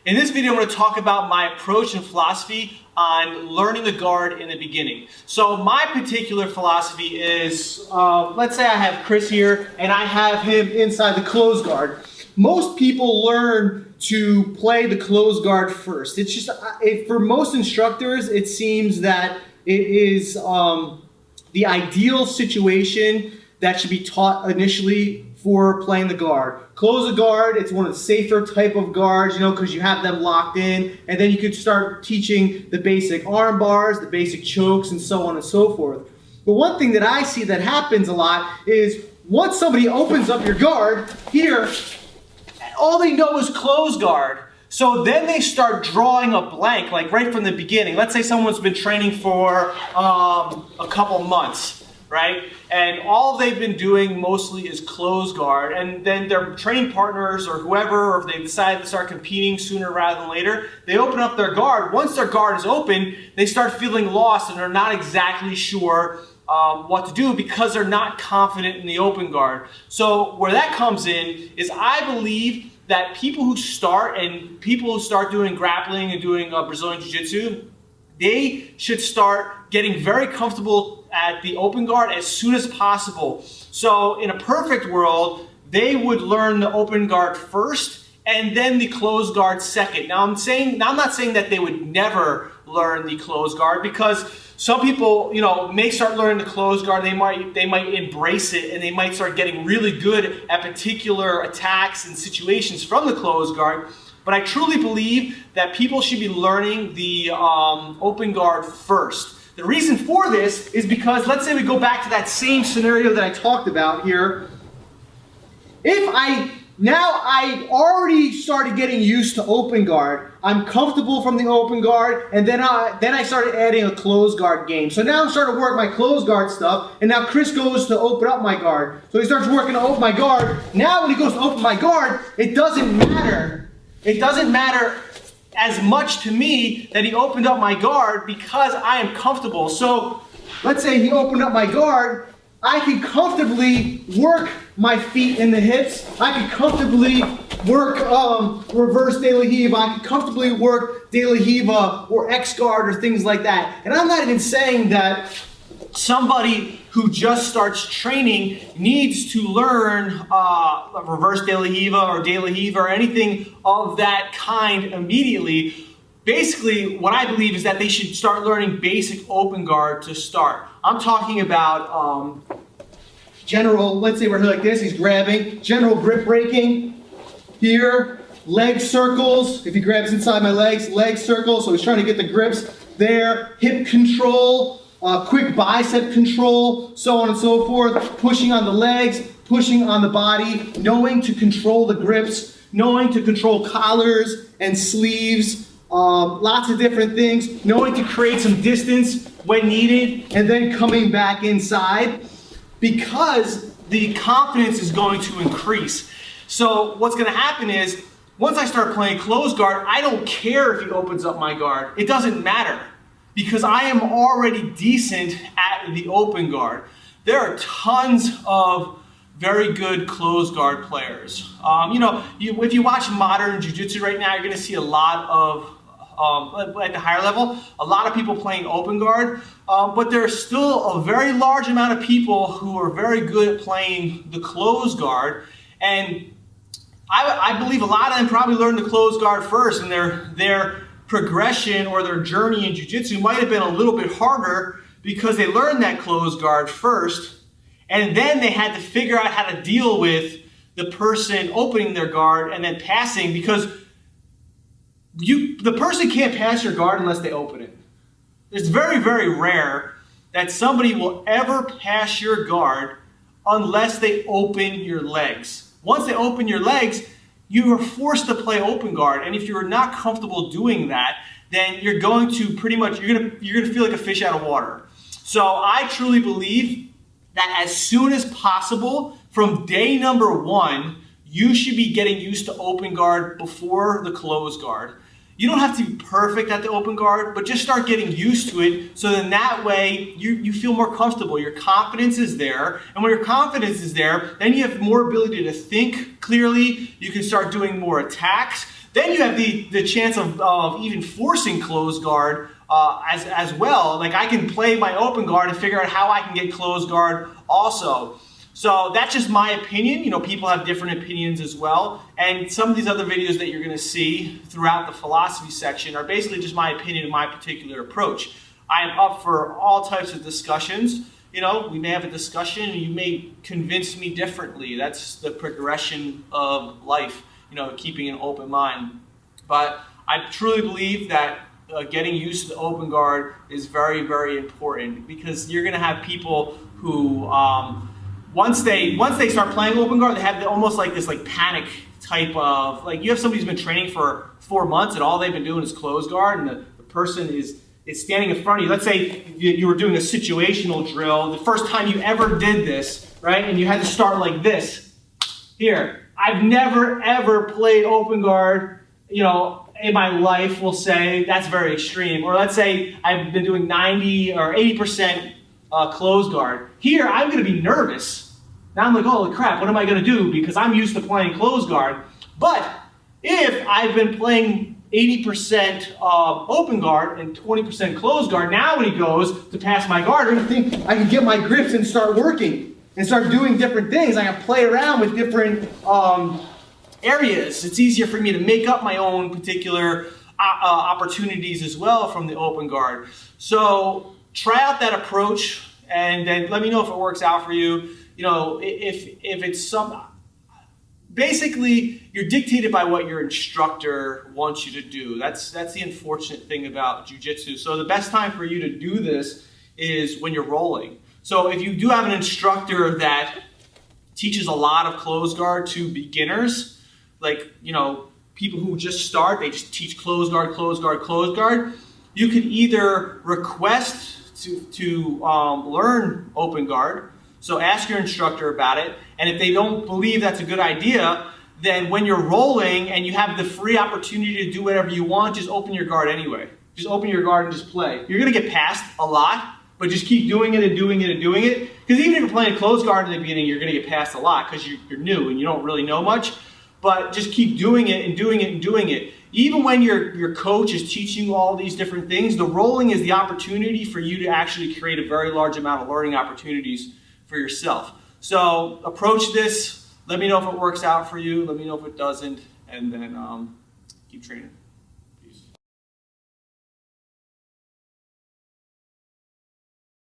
In this video, I'm going to talk about my approach and philosophy on learning the guard in the beginning. So my particular philosophy is, let's say I have Chris here and I have him inside the closed guard. Most people learn to play the closed guard first. It's just, for most instructors, it seems that it is the ideal situation that should be taught initially for playing the guard. Close the guard, it's one of the safer type of guards, because you have them locked in, and then you could start teaching the basic arm bars, the basic chokes, and so on and so forth. But one thing that I see that happens a lot is once somebody opens up your guard here, all they know is close guard. So then they start drawing a blank, like right from the beginning. Let's say someone's been training for a couple months, right? And all they've been doing mostly is close guard. And then their training partners or whoever, or if they decide to start competing sooner rather than later, they open up their guard. Once their guard is open, they start feeling lost and they're not exactly sure what to do because they're not confident in the open guard. So where that comes in is I believe that people who start doing grappling and doing Brazilian Jiu-Jitsu, they should start getting very comfortable at the open guard as soon as possible. So in a perfect world, they would learn the open guard first and then the closed guard second. Now I'm not saying that they would never learn the closed guard, because some people, may start learning the closed guard. They might embrace it and they might start getting really good at particular attacks and situations from the closed guard. But I truly believe that people should be learning the open guard first. The reason for this is because, let's say we go back to that same scenario that I talked about here. I already started getting used to open guard. I'm comfortable from the open guard, and then I started adding a closed guard game. So now I'm starting to work my closed guard stuff, and now Chris goes to open up my guard. So he starts working to open my guard. Now when he goes to open my guard, it doesn't matter. It doesn't matter as much to me that he opened up my guard because I am comfortable. So let's say he opened up my guard. I can comfortably work my feet in the hips. I can comfortably work reverse de la Hiva. I can comfortably work de la Hiva or X guard or things like that. And I'm not even saying that somebody who just starts training needs to learn reverse de la Hiva or de la Hiva or anything of that kind immediately. Basically, what I believe is that they should start learning basic open guard to start. I'm talking about general, let's say we're like this, he's grabbing, general grip breaking here, leg circles, if he grabs inside my legs, leg circles, so he's trying to get the grips there, hip control, quick bicep control, so on and so forth, pushing on the legs, pushing on the body, knowing to control the grips, knowing to control collars and sleeves, lots of different things, knowing to create some distance when needed, and then coming back inside, because the confidence is going to increase. So what's going to happen is, once I start playing closed guard, I don't care if he opens up my guard. It doesn't matter, because I am already decent at the open guard. There are tons of very good closed guard players. If you watch modern jiu-jitsu right now, you're going to see a lot of at the higher level, a lot of people playing open guard, but there's still a very large amount of people who are very good at playing the closed guard, and I believe a lot of them probably learned the closed guard first, and their progression or their journey in jiu-jitsu might have been a little bit harder because they learned that closed guard first, and then they had to figure out how to deal with the person opening their guard and then passing, because the person can't pass your guard unless they open it. It's very, very rare that somebody will ever pass your guard unless they open your legs. Once they open your legs, you are forced to play open guard. And if you're not comfortable doing that, then you're going to pretty much, you're going to feel like a fish out of water. So I truly believe that as soon as possible, from day number one, you should be getting used to open guard before the closed guard. You don't have to be perfect at the open guard, but just start getting used to it, so then that way you feel more comfortable. Your confidence is there, and when your confidence is there, then you have more ability to think clearly. You can start doing more attacks. Then you have the chance of even forcing closed guard as well. Like I can play my open guard and figure out how I can get closed guard also. So that's just my opinion. You know, people have different opinions as well. And some of these other videos that you're going to see throughout the philosophy section are basically just my opinion and my particular approach. I am up for all types of discussions. You know, we may have a discussion and you may convince me differently. That's the progression of life, you know, keeping an open mind. But I truly believe that getting used to the open guard is very, very important, because you're going to have people who, once they start playing open guard, they have almost like this like panic type of, like you have somebody who's been training for 4 months and all they've been doing is closed guard, and the person is standing in front of you. Let's say you were doing a situational drill, the first time you ever did this, right? And you had to start like this. Here, I've never ever played open guard, you know, in my life, we'll say. That's very extreme. Or let's say I've been doing 90 or 80% closed guard. Here, I'm going to be nervous. Now I'm like, holy crap, what am I going to do? Because I'm used to playing closed guard. But if I've been playing 80% open guard and 20% closed guard, now when he goes to pass my guard, I think I can get my grips and start working and start doing different things. I can play around with different areas. It's easier for me to make up my own particular opportunities as well from the open guard. So try out that approach and then let me know if it works out for you. You know, if it's some... Basically, you're dictated by what your instructor wants you to do. That's the unfortunate thing about jiu-jitsu. So the best time for you to do this is when you're rolling. So if you do have an instructor that teaches a lot of closed guard to beginners, like, you know, people who just start, they just teach closed guard, closed guard, closed guard, you can either request to learn open guard. So ask your instructor about it, and if they don't believe that's a good idea, then when you're rolling and you have the free opportunity to do whatever you want, just open your guard anyway. Just open your guard and just play. You're going to get passed a lot, but just keep doing it and doing it and doing it. Because even if you're playing closed guard in the beginning, you're going to get passed a lot because you're new and you don't really know much. But just keep doing it and doing it and doing it. Even when your coach is teaching you all these different things, the rolling is the opportunity for you to actually create a very large amount of learning opportunities for yourself. So approach this. Let me know if it works out for you. Let me know if it doesn't. And then keep training.